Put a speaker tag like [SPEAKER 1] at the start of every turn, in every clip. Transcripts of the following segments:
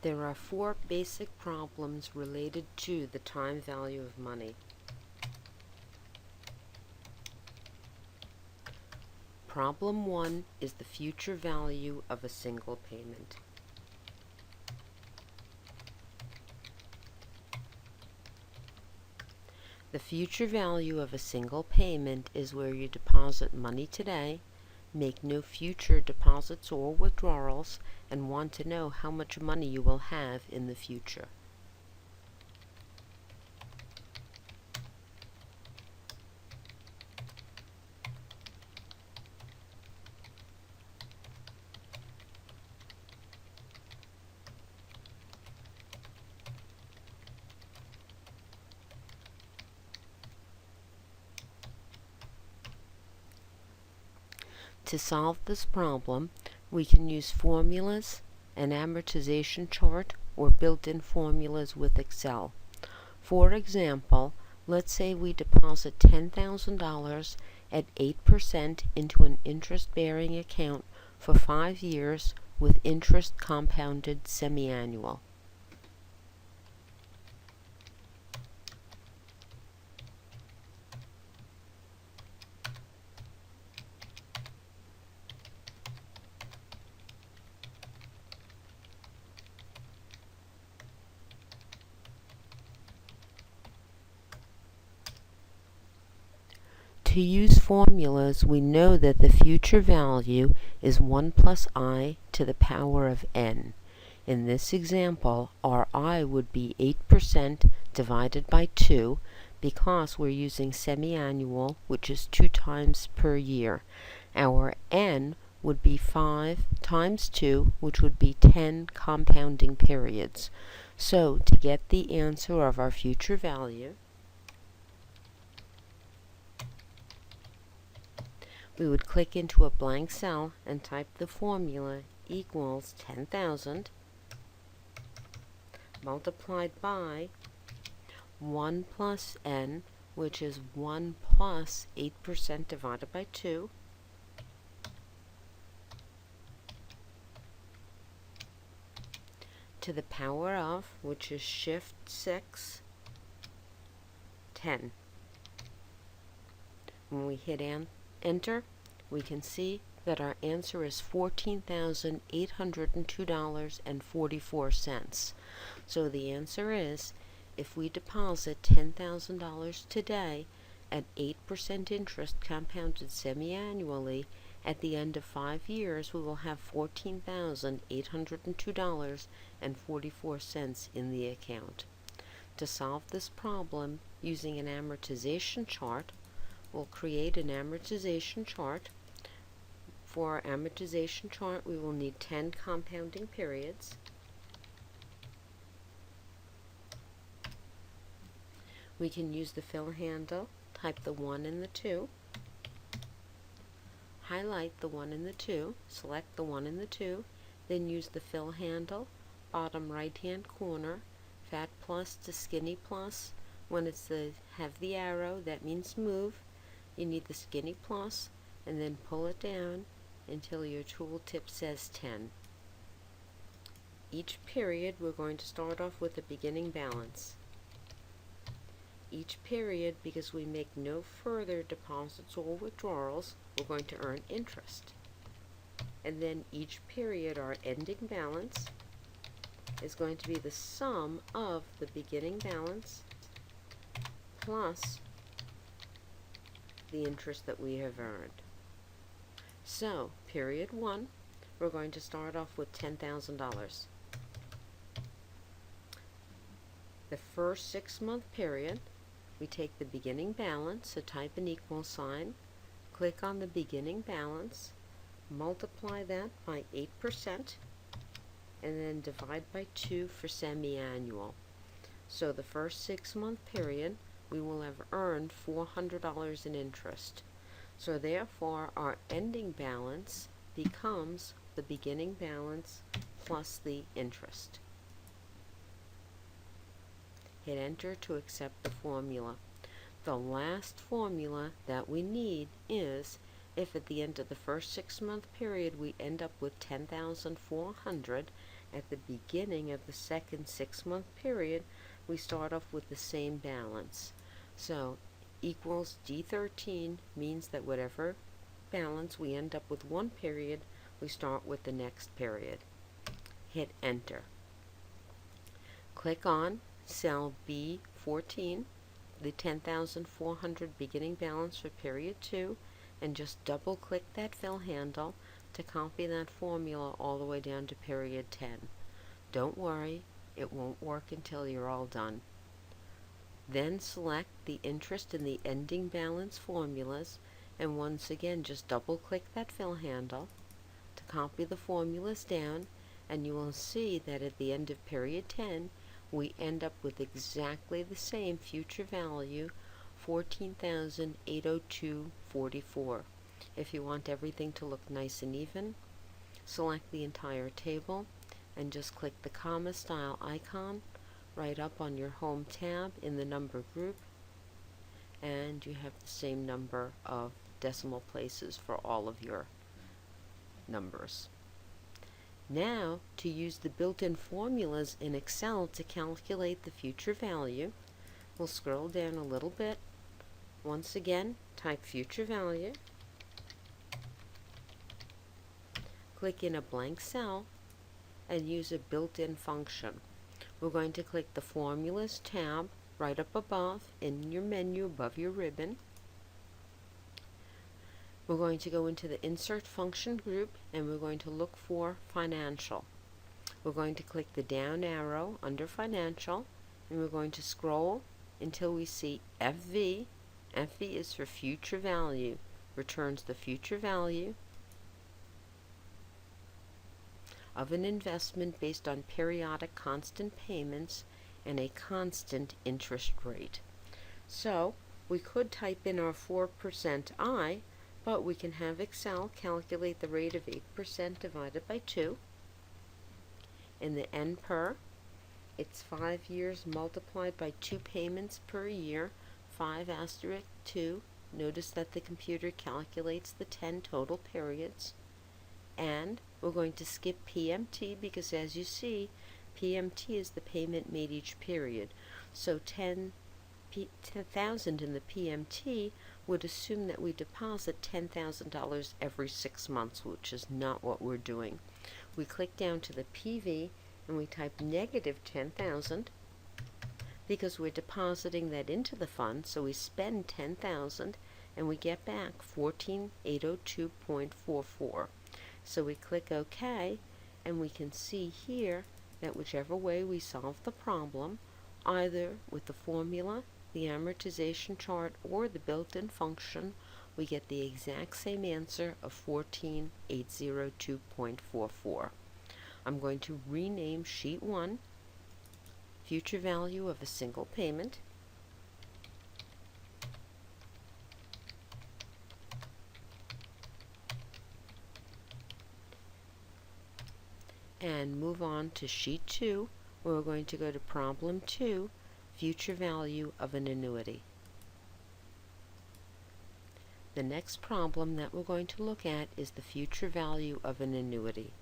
[SPEAKER 1] There are 4 basic problems related to the time value of money. Problem 1 is the future value of a single payment. The future value of a single payment is where you deposit money today, make no future deposits or withdrawals, and want to know how much money you will have in the future. To solve this problem, we can use formulas, an amortization chart, or built-in formulas with Excel. For example, let's say we deposit $10,000 at 8% into an interest-bearing account for 5 years with interest compounded semi-annual. To use formulas, we know that the future value is 1 plus I to the power of n. In this example, our I would be 8% divided by 2 because we're using semi-annual, which is 2 times per year. Our n would be 5 times 2, which would be 10 compounding periods. So, to get the answer of our future value, we would click into a blank cell and type the formula equals 10,000 multiplied by 1 plus n, which is 1 plus 8% divided by 2, to the power of, which is shift 6, 10. When we hit enter, we can see that our answer is $14,802.44. So the answer is, if we deposit $10,000 today at 8% interest compounded semi-annually, at the end of 5 years we will have $14,802.44 in the account. To solve this problem using an amortization chart, we'll create an amortization chart. For our amortization chart, we will need 10 compounding periods. We can use the fill handle, type the 1 and the 2, highlight the 1 and the 2, select the 1 and the 2, then use the fill handle, bottom right hand corner, fat plus to skinny plus. When it's have the arrow, that means move. You need the skinny plus, and then pull it down until your tooltip says 10. Each period we're going to start off with a beginning balance. Each period, because we make no further deposits or withdrawals, we're going to earn interest. And then each period, our ending balance is going to be the sum of the beginning balance plus the interest that we have earned. So, period 1, we're going to start off with $10,000. The first 6-month period, we take the beginning balance, so type an equal sign, click on the beginning balance, multiply that by 8%, and then divide by 2 for semi-annual. So the first 6-month period, we will have earned $400 in interest. So therefore, our ending balance becomes the beginning balance plus the interest. Hit enter to accept the formula. The last formula that we need is if at the end of the first 6-month period we end up with $10,400 at the beginning of the second 6-month period, we start off with the same balance. So equals D13 means that whatever balance we end up with one period, we start with the next period. Hit enter. Click on cell B14, the 10,400 beginning balance for period 2, and just double click that fill handle to copy that formula all the way down to period 10. Don't worry, it won't work until you're all done. Then select the interest and the ending balance formulas, and once again just double click that fill handle to copy the formulas down, and you will see that at the end of period 10 we end up with exactly the same future value, 14,802.44. If you want everything to look nice and even, select the entire table and just click the comma style icon right up on your home tab in the number group, and you have the same number of decimal places for all of your numbers. Now, to use the built-in formulas in Excel to calculate the future value, we'll scroll down a little bit. Once again, type future value, click in a blank cell, and use a built-in function. We're going to click the Formulas tab right up above in your menu above your ribbon. We're going to go into the Insert Function group, and we're going to look for Financial. We're going to click the down arrow under Financial, and we're going to scroll until we see FV. FV is for Future Value, returns the future value of an investment based on periodic constant payments and a constant interest rate. So we could type in our 4% I, but we can have Excel calculate the rate of 8% divided by 2. In the N per, it's 5 years multiplied by 2 payments per year, 5 asterisk 2. Notice that the computer calculates the 10 total periods. And we're going to skip PMT because, as you see, PMT is the payment made each period. So 10,000 in the PMT would assume that we deposit $10,000 every 6 months, which is not what we're doing. We click down to the PV and we type negative 10,000 because we're depositing that into the fund, so we spend 10,000 and we get back 14,802.44. So we click OK, and we can see here that whichever way we solve the problem, either with the formula, the amortization chart, or the built-in function, we get the exact same answer of 14,802.44. I'm going to rename Sheet 1, Future Value of a Single Payment, and move on to Sheet 2, where we're going to go to Problem 2, Future Value of an Annuity. The next problem that we're going to look at is the future value of an annuity.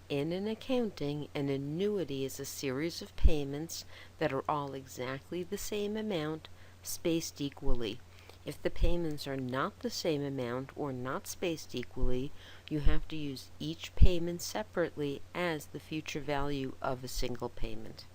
[SPEAKER 1] In an accounting, an annuity is a series of payments that are all exactly the same amount, spaced equally. If the payments are not the same amount or not spaced equally, you have to use each payment separately as the future value of a single payment.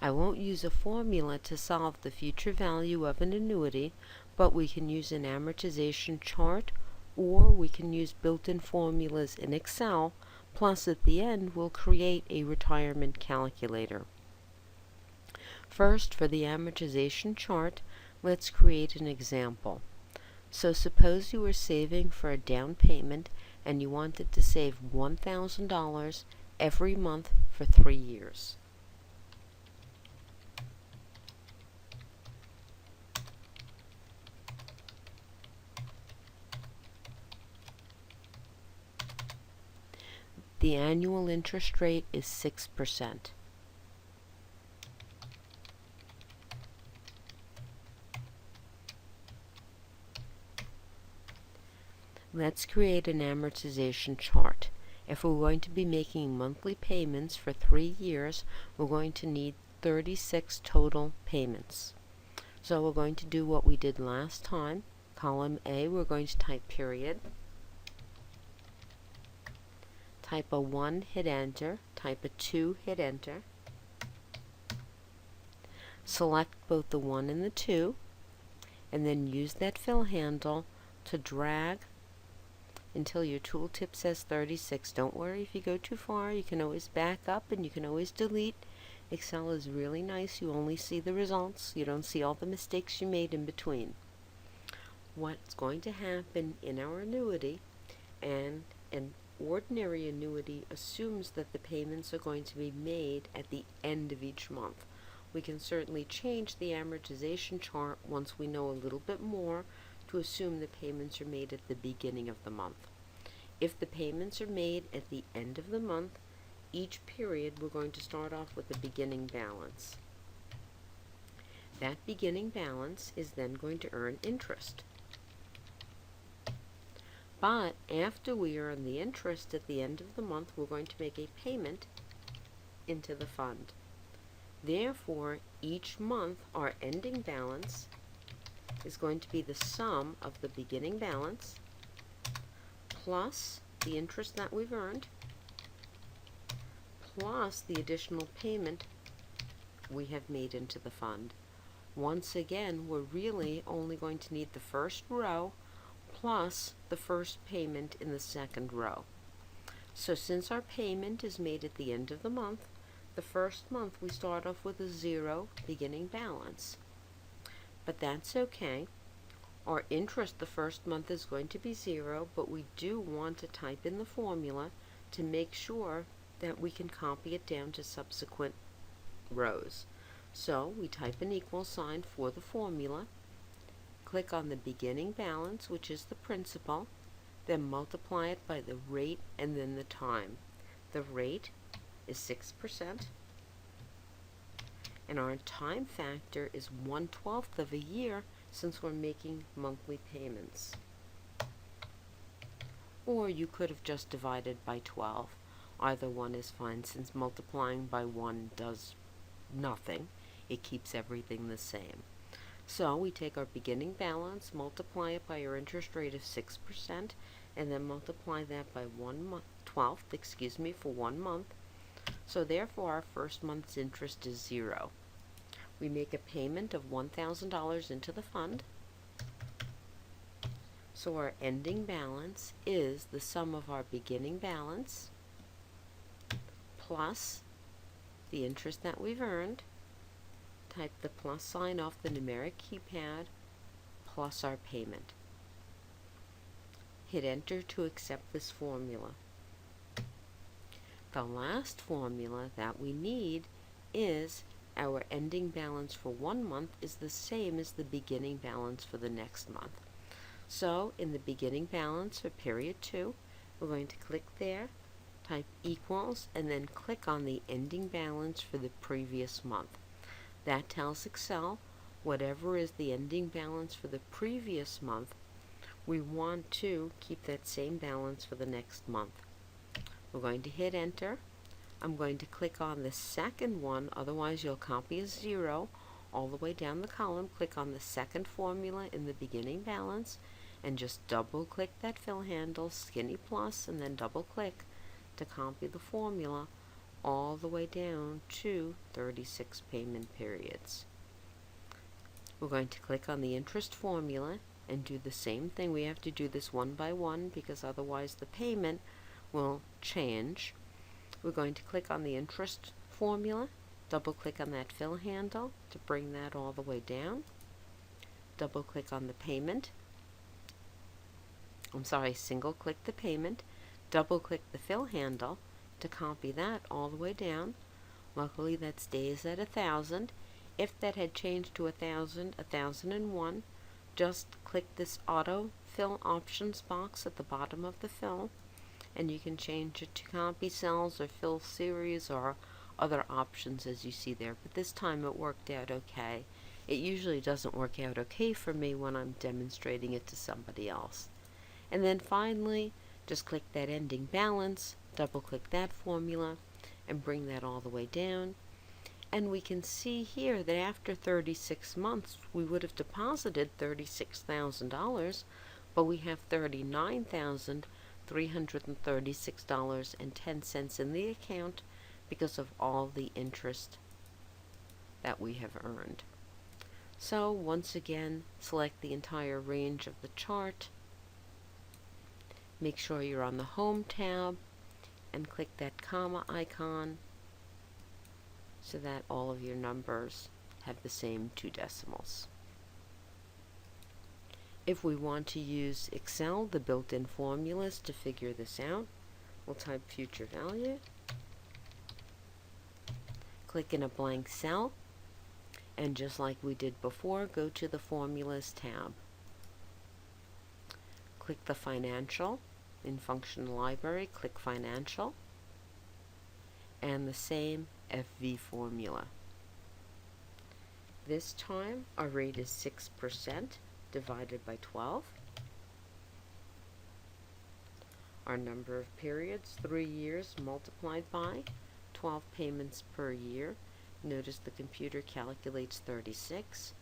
[SPEAKER 1] I won't use a formula to solve the future value of an annuity, but we can use an amortization chart, or we can use built-in formulas in Excel, plus at the end we'll create a retirement calculator. First, for the amortization chart, let's create an example. So suppose you were saving for a down payment and you wanted to save $1,000 every month for 3 years. The annual interest rate is 6%. Let's create an amortization chart. If we're going to be making monthly payments for 3 years, we're going to need 36 total payments. So we're going to do what we did last time. Column A, we're going to type period. Type a 1, hit enter. Type a 2, hit enter. Select both the 1 and the 2, and then use that fill handle to drag until your tooltip says 36. Don't worry if you go too far. You can always back up and you can always delete. Excel is really nice. You only see the results. You don't see all the mistakes you made in between. What's going to happen in our annuity, and an ordinary annuity assumes that the payments are going to be made at the end of each month. We can certainly change the amortization chart once we know a little bit more to assume the payments are made at the beginning of the month. If the payments are made at the end of the month, each period we're going to start off with a beginning balance. That beginning balance is then going to earn interest. But after we earn the interest at the end of the month, we're going to make a payment into the fund. Therefore, each month our ending balance is going to be the sum of the beginning balance plus the interest that we've earned plus the additional payment we have made into the fund. Once again, we're really only going to need the first row plus the first payment in the second row. So since our payment is made at the end of the month, the first month we start off with a 0 beginning balance. But that's okay. Our interest the first month is going to be 0, but we do want to type in the formula to make sure that we can copy it down to subsequent rows. So we type an equal sign for the formula, click on the beginning balance, which is the principal, then multiply it by the rate and then the time. The rate is 6%, and our time factor is 1/12 of a year since we're making monthly payments. Or you could have just divided by 12. Either one is fine, since multiplying by 1 does nothing. It keeps everything the same. So we take our beginning balance, multiply it by our interest rate of 6%, and then multiply that by 1/12 for 1 month. So therefore our first month's interest is 0. We make a payment of $1,000 into the fund. So our ending balance is the sum of our beginning balance plus the interest that we've earned. Type the plus sign off the numeric keypad plus our payment. Hit enter to accept this formula. The last formula that we need is our ending balance for 1 month is the same as the beginning balance for the next month. So in the beginning balance for period 2, we're going to click there, type equals, and then click on the ending balance for the previous month. That tells Excel whatever is the ending balance for the previous month, we want to keep that same balance for the next month. We're going to hit enter. I'm going to click on the second one, otherwise you'll copy a 0 all the way down the column. Click on the second formula in the beginning balance and just double click that fill handle, skinny plus, and then double click to copy the formula all the way down to 36 payment periods. We're going to click on the interest formula and do the same thing. We have to do this one by one because otherwise the payment will change. We're going to click on the interest formula, double click on that fill handle to bring that all the way down, double click on the payment, single click the payment, double click the fill handle to copy that all the way down. Luckily that stays at 1,000. If that had changed to 1,000, 1,001, just click this auto fill options box at the bottom of the fill and you can change it to copy cells or fill series or other options as you see there, but this time it worked out okay. It usually doesn't work out okay for me when I'm demonstrating it to somebody else. And then finally, just click that ending balance, double click that formula, and bring that all the way down. And we can see here that after 36 months, we would have deposited $36,000, but we have $39,336.10 in the account because of all the interest that we have earned. So once again, select the entire range of the chart. Make sure you're on the Home tab and click that comma icon so that all of your numbers have the same 2 decimals. If we want to use Excel, the built-in formulas to figure this out, we'll type future value, click in a blank cell, and just like we did before, go to the Formulas tab. Click the Financial. In Function Library, click Financial, and the same FV formula. This time, our rate is 6% divided by 12. Our number of periods, 3 years multiplied by 12 payments per year. Notice the computer calculates 36.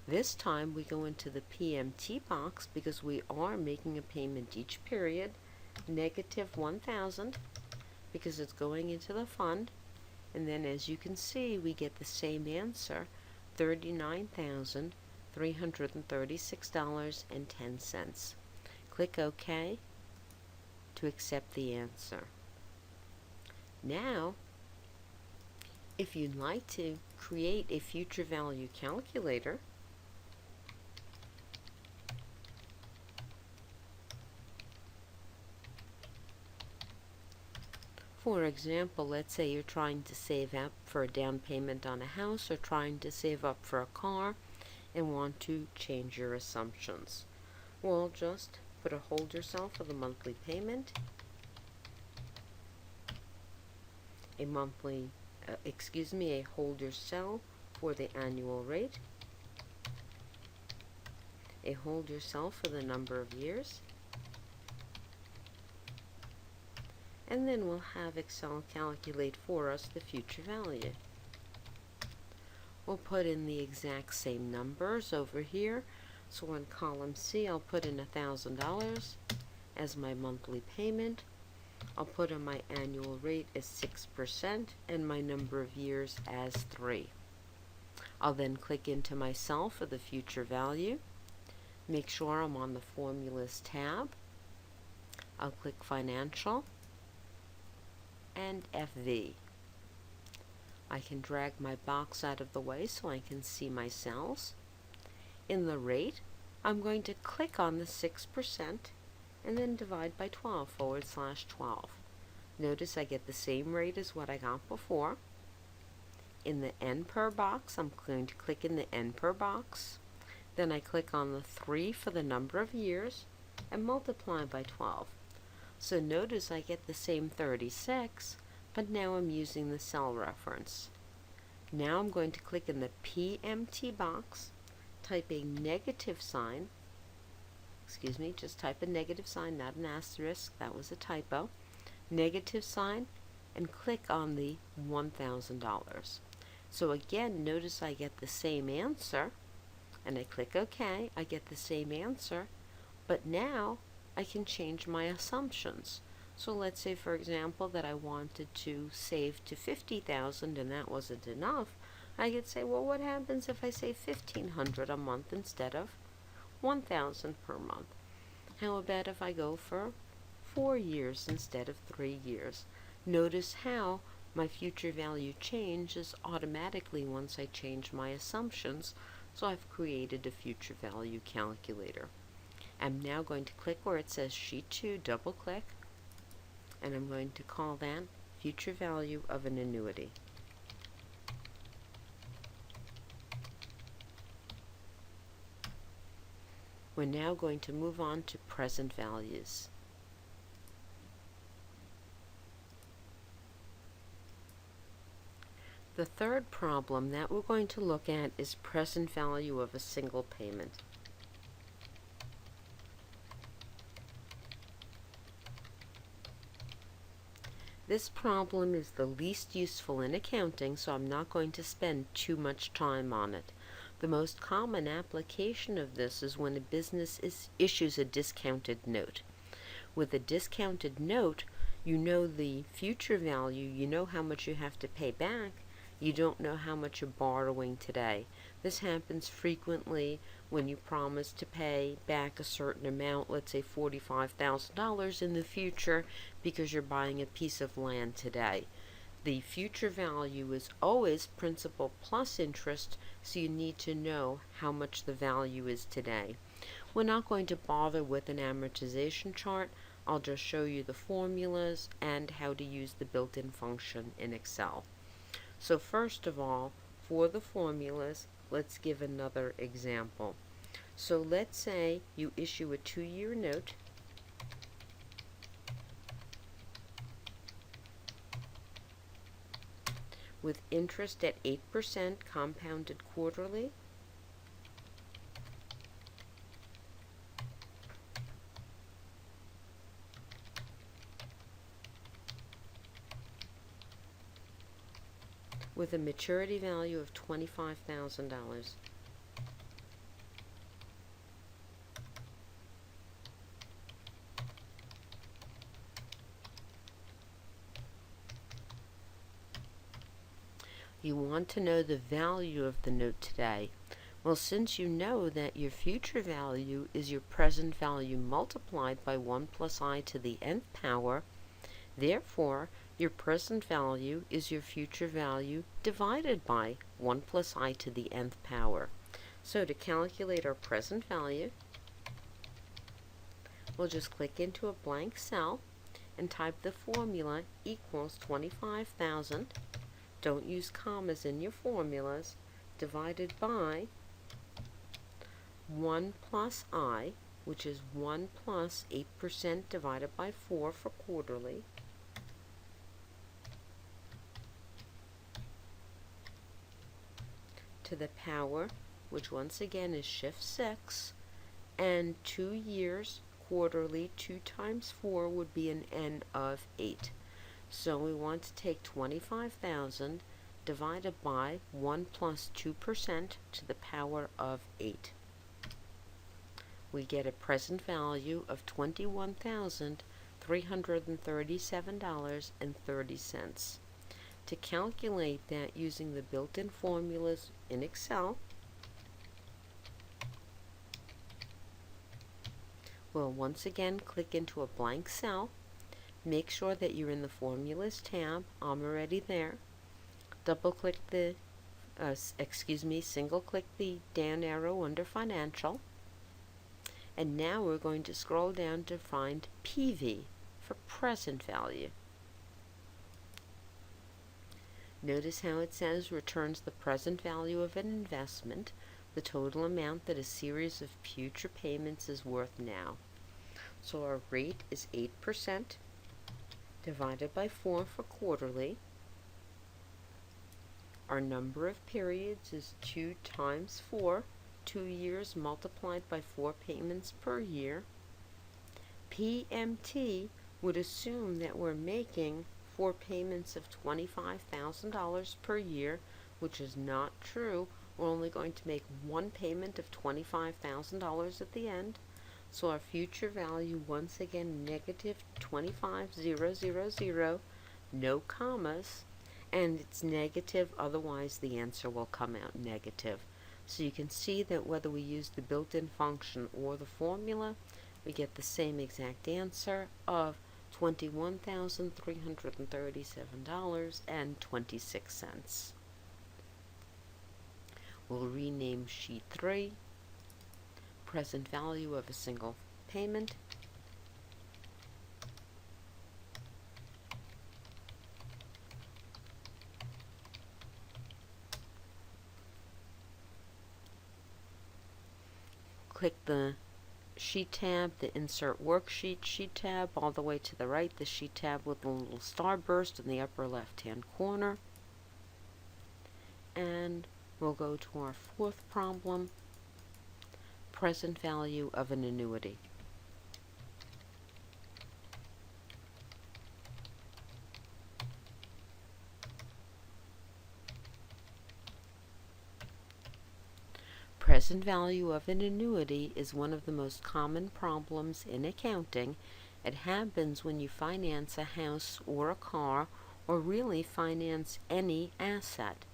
[SPEAKER 1] This time we go into the PMT box because we are making a payment each period, negative 1,000, because it's going into the fund. And then as you can see, we get the same answer, $39,336.10. Click OK to accept the answer. Now, if you'd like to create a future value calculator, for example, let's say you're trying to save up for a down payment on a house or trying to save up for a car and want to change your assumptions. Well, just put a holder cell for the monthly payment, a holder cell for the annual rate, a holder cell for the number of years, and then we'll have Excel calculate for us the future value. We'll put in the exact same numbers over here. So in column C, I'll put in $1,000 as my monthly payment. I'll put in my annual rate as 6% and my number of years as 3. I'll then click into my cell for the future value. Make sure I'm on the Formulas tab. I'll click Financial and FV. I can drag my box out of the way so I can see my cells. In the rate, I'm going to click on the 6% and then divide by 12/12. Notice I get the same rate as what I got before. In the N per box, I'm going to click in the N per box. Then I click on the 3 for the number of years and multiply by 12. So notice I get the same 36, but now I'm using the cell reference. Now I'm going to click in the PMT box, type a negative sign, just type a negative sign, not an asterisk, that was a typo, negative sign, and click on the $1,000. So again, notice I get the same answer, and I click OK, I get the same answer, but now I can change my assumptions. So let's say, for example, that I wanted to save to $50,000 and that wasn't enough. I could say, well, what happens if I save $1,500 a month instead of $1,000 per month? How about if I go for 4 years instead of 3 years? Notice how my future value changes automatically once I change my assumptions. So I've created a future value calculator. I'm now going to click where it says Sheet 2, double click, and I'm going to call that future value of an annuity. We're now going to move on to present values. The third problem that we're going to look at is present value of a single payment. This problem is the least useful in accounting, so I'm not going to spend too much time on it. The most common application of this is when a business issues a discounted note. With a discounted note, you know the future value, you know how much you have to pay back, you don't know how much you're borrowing today. This happens frequently when you promise to pay back a certain amount, let's say $45,000 in the future, because you're buying a piece of land today. The future value is always principal plus interest, so you need to know how much the value is today. We're not going to bother with an amortization chart. I'll just show you the formulas and how to use the built-in function in Excel. So first of all, for the formulas, let's give another example. So let's say you issue a 2-year note with interest at 8% compounded quarterly, with a maturity value of $25,000. You want to know the value of the note today. Well, since you know that your future value is your present value multiplied by 1 plus I to the nth power, therefore, your present value is your future value divided by 1 plus I to the nth power. So to calculate our present value, we'll just click into a blank cell and type the formula equals 25,000. Don't use commas in your formulas, divided by 1 plus I, which is 1 plus 8% divided by 4 for quarterly, to the power, which once again is shift 6, and 2 years quarterly, 2 times 4 would be an n of 8. So we want to take 25,000 divided by 1 plus 2% to the power of 8. We get a present value of $21,337.30. To calculate that using the built-in formulas in Excel, we'll once again click into a blank cell. Make sure that you're in the Formulas tab. I'm already there. Double-click the, single-click the down arrow under Financial. And now we're going to scroll down to find PV for present value. Notice how it says returns the present value of an investment, the total amount that a series of future payments is worth now. So our rate is 8%. Divided by 4 for quarterly. Our number of periods is 2 times 4, 2 years multiplied by 4 payments per year. PMT would assume that we're making 4 payments of $25,000 per year, which is not true. We're only going to make 1 payment of $25,000 at the end. So our future value, once again, negative 25,000, no commas, and it's negative, otherwise the answer will come out negative. So you can see that whether we use the built-in function or the formula, we get the same exact answer of $21,337.26. We'll rename sheet 3. Present value of a single payment. Click the Sheet tab, the Insert Worksheet Sheet tab, all the way to the right, the Sheet tab with a little starburst in the upper left-hand corner. and we'll go to our fourth problem, present value of an annuity. Present value of an annuity is one of the most common problems in accounting. It happens when you finance a house or a car, or really finance any asset.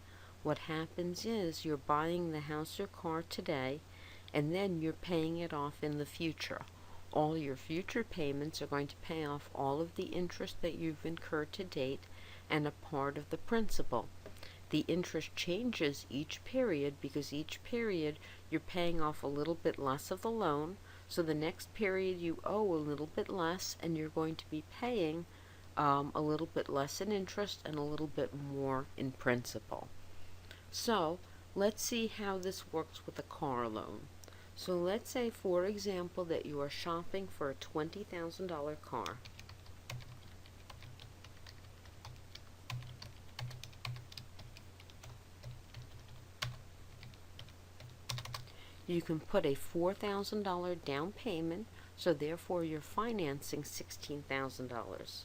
[SPEAKER 1] What happens is you're buying the house or car today, and then you're paying it off in the future. All your future payments are going to pay off all of the interest that you've incurred to date and a part of the principal. The interest changes each period because each period you're paying off a little bit less of the loan, so the next period you owe a little bit less, and you're going to be paying a little bit less in interest and a little bit more in principal. So let's see how this works with a car loan. So let's say, for example, that you are shopping for a $20,000 car. You can put a $4,000 down payment, so therefore you're financing $16,000.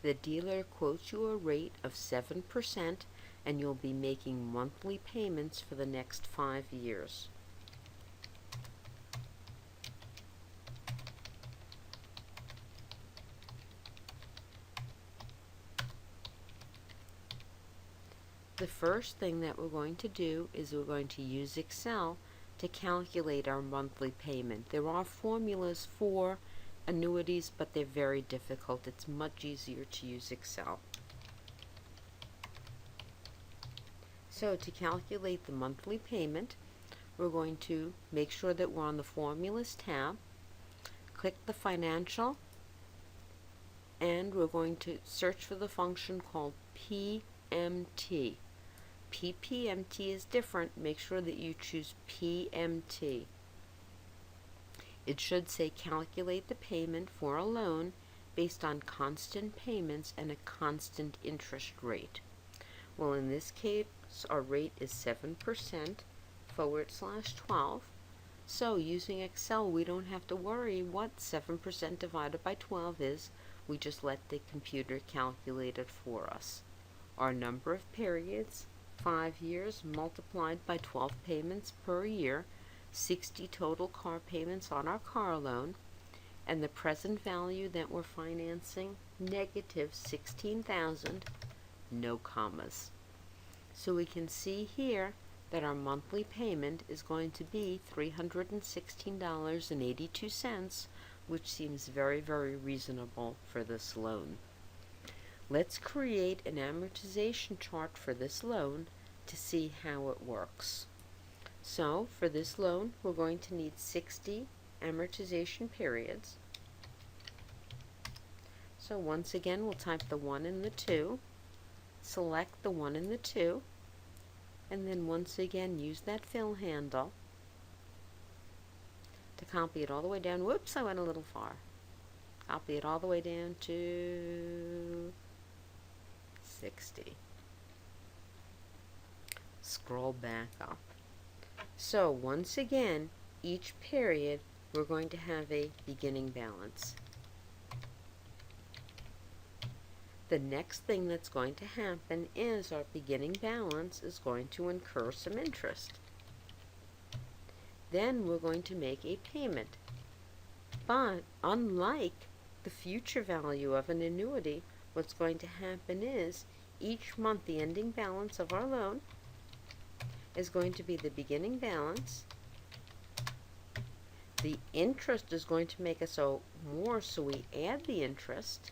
[SPEAKER 1] The dealer quotes you a rate of 7%, and you'll be making monthly payments for the next 5 years. The first thing that we're going to do is we're going to use Excel to calculate our monthly payment. There are formulas for annuities, but they're very difficult. It's much easier to use Excel. So to calculate the monthly payment, we're going to make sure that we're on the Formulas tab, click the Financial, and we're going to search for the function called PMT. PPMT is different. Make sure that you choose PMT. It should say calculate the payment for a loan based on constant payments and a constant interest rate. Well, in this case, our rate is 7%/12. So using Excel, we don't have to worry what 7% divided by 12 is. We just let the computer calculate it for us. Our number of periods, 5 years multiplied by 12 payments per year, 60 total car payments on our car loan, and the present value that we're financing, negative 16,000, no commas. So we can see here that our monthly payment is going to be $316.82, which seems very, very reasonable for this loan. Let's create an amortization chart for this loan to see how it works. So for this loan, we're going to need 60 amortization periods. So once again, we'll type the 1 and the 2, select the 1 and the 2, and then once again use that fill handle to copy it all the way down. Whoops, I went a little far. Copy it all the way down to 60. Scroll back up. So once again, each period we're going to have a beginning balance. The next thing that's going to happen is our beginning balance is going to incur some interest. Then we're going to make a payment. But unlike the future value of an annuity, what's going to happen is each month the ending balance of our loan is going to be the beginning balance. The interest is going to make us owe more, so we add the interest.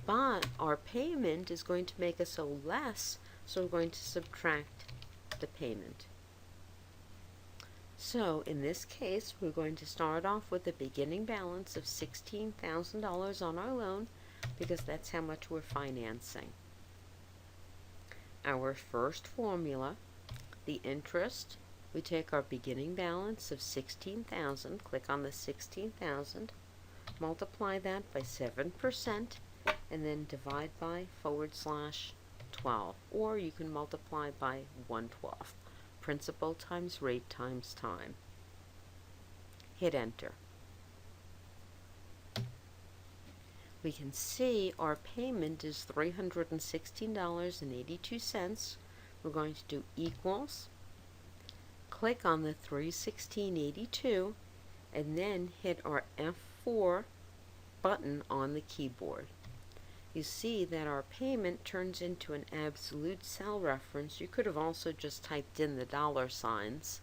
[SPEAKER 1] But our payment is going to make us owe less, so we're going to subtract the payment. So in this case, we're going to start off with a beginning balance of $16,000 on our loan, because that's how much we're financing. Our first formula, the interest we take our beginning balance of 16,000, click on the 16,000, multiply that by 7%, and then divide by /12, or you can multiply by 1/12. Principal times rate times time. Hit enter. We can see our payment is $316.82. We're going to do equals, click on the 316.82, and then hit our F4 button on the keyboard. You see that our payment turns into an absolute cell reference. You could have also just typed in the dollar signs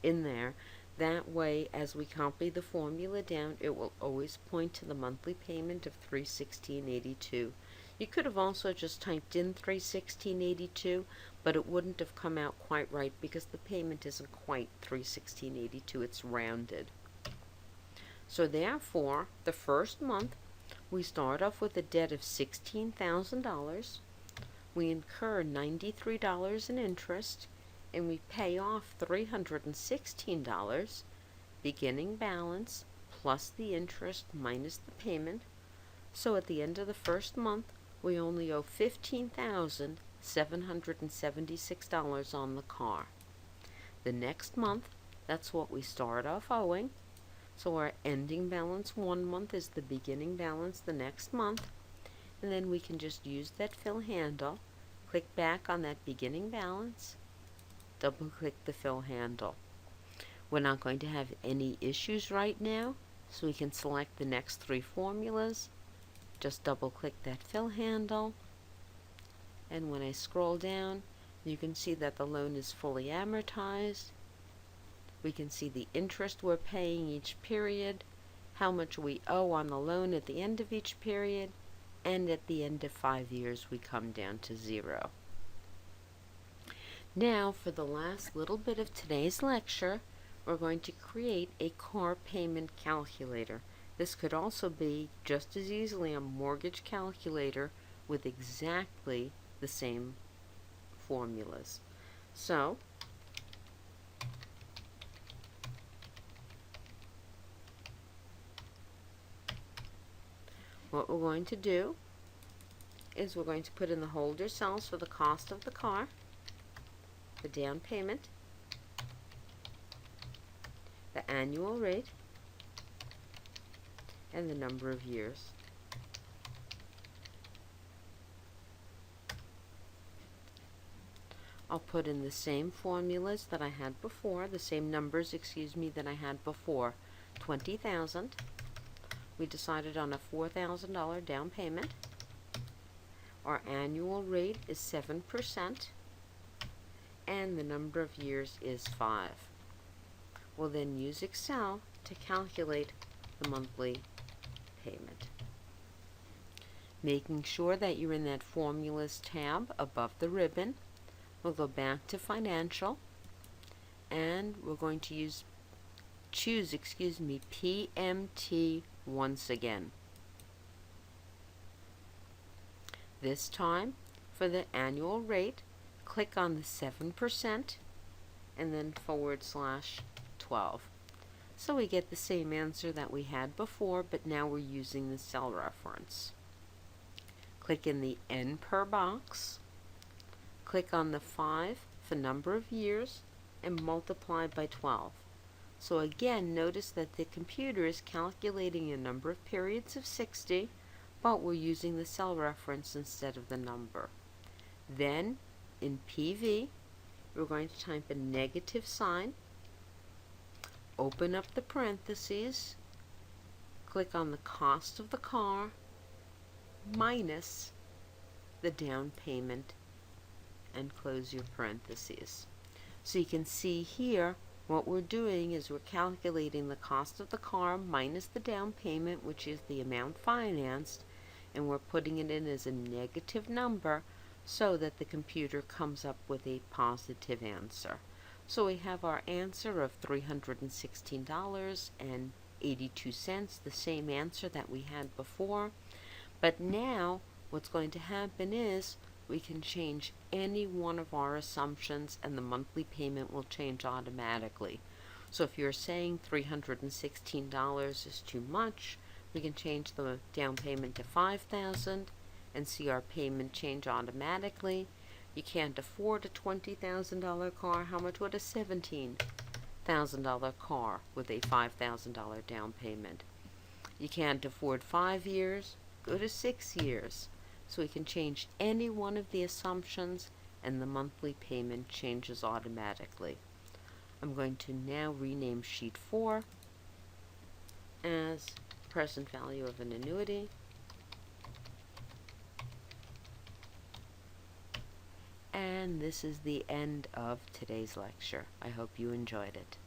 [SPEAKER 1] in there. That way, as we copy the formula down, it will always point to the monthly payment of $316.82. You could have also just typed in $316.82, but it wouldn't have come out quite right because the payment isn't quite $316.82, it's rounded. So therefore, the first month, we start off with a debt of $16,000. We incur $93 in interest, and we pay off $316, beginning balance, plus the interest minus the payment. So at the end of the first month, we only owe $15,776 on the car. The next month, that's what we start off owing. So our ending balance one month is the beginning balance the next month. And then we can just use that fill handle, click back on that beginning balance, double click the fill handle. We're not going to have any issues right now, so we can select the next three formulas. Just double click that fill handle, and when I scroll down, you can see that the loan is fully amortized. We can see the interest we're paying each period, how much we owe on the loan at the end of each period, and at the end of 5 years we come down to 0. Now, for the last little bit of today's lecture, we're going to create a car payment calculator. This could also be just as easily a mortgage calculator with exactly the same formulas. So, what we're going to do is we're going to put in the holder cells for the cost of the car, the down payment, the annual rate, and the number of years. I'll put in the same formulas that I had before, the same numbers, that I had before. 20,000. We decided on a $4,000 down payment. Our annual rate is 7%, and the number of years is 5. We'll then use Excel to calculate the monthly payment. Making sure that you're in that Formulas tab above the ribbon, we'll go back to Financial, and we're going to choose PMT once again. This time, for the annual rate, click on the 7% and then /12. So we get the same answer that we had before, but now we're using the cell reference. Click in the N per box, click on the 5 for number of years, and multiply by 12. So again, notice that the computer is calculating a number of periods of 60, but we're using the cell reference instead of the number. Then, in PV, we're going to type a negative sign, open up the parentheses, click on the cost of the car, minus the down payment, and close your parentheses. So you can see here, what we're doing is we're calculating the cost of the car minus the down payment, which is the amount financed, and we're putting it in as a negative number so that the computer comes up with a positive answer. So we have our answer of $316.82, the same answer that we had before. But now what's going to happen is we can change any one of our assumptions and the monthly payment will change automatically. So if you're saying $316 is too much, we can change the down payment to $5,000 and see our payment change automatically. You can't afford a $20,000 car. How much would a $17,000 car with a $5,000 down payment? You can't afford 5 years. Go to 6 years. So we can change any one of the assumptions and the monthly payment changes automatically. I'm going to now rename sheet 4 as present value of an annuity. And this is the end of today's lecture. I hope you enjoyed it.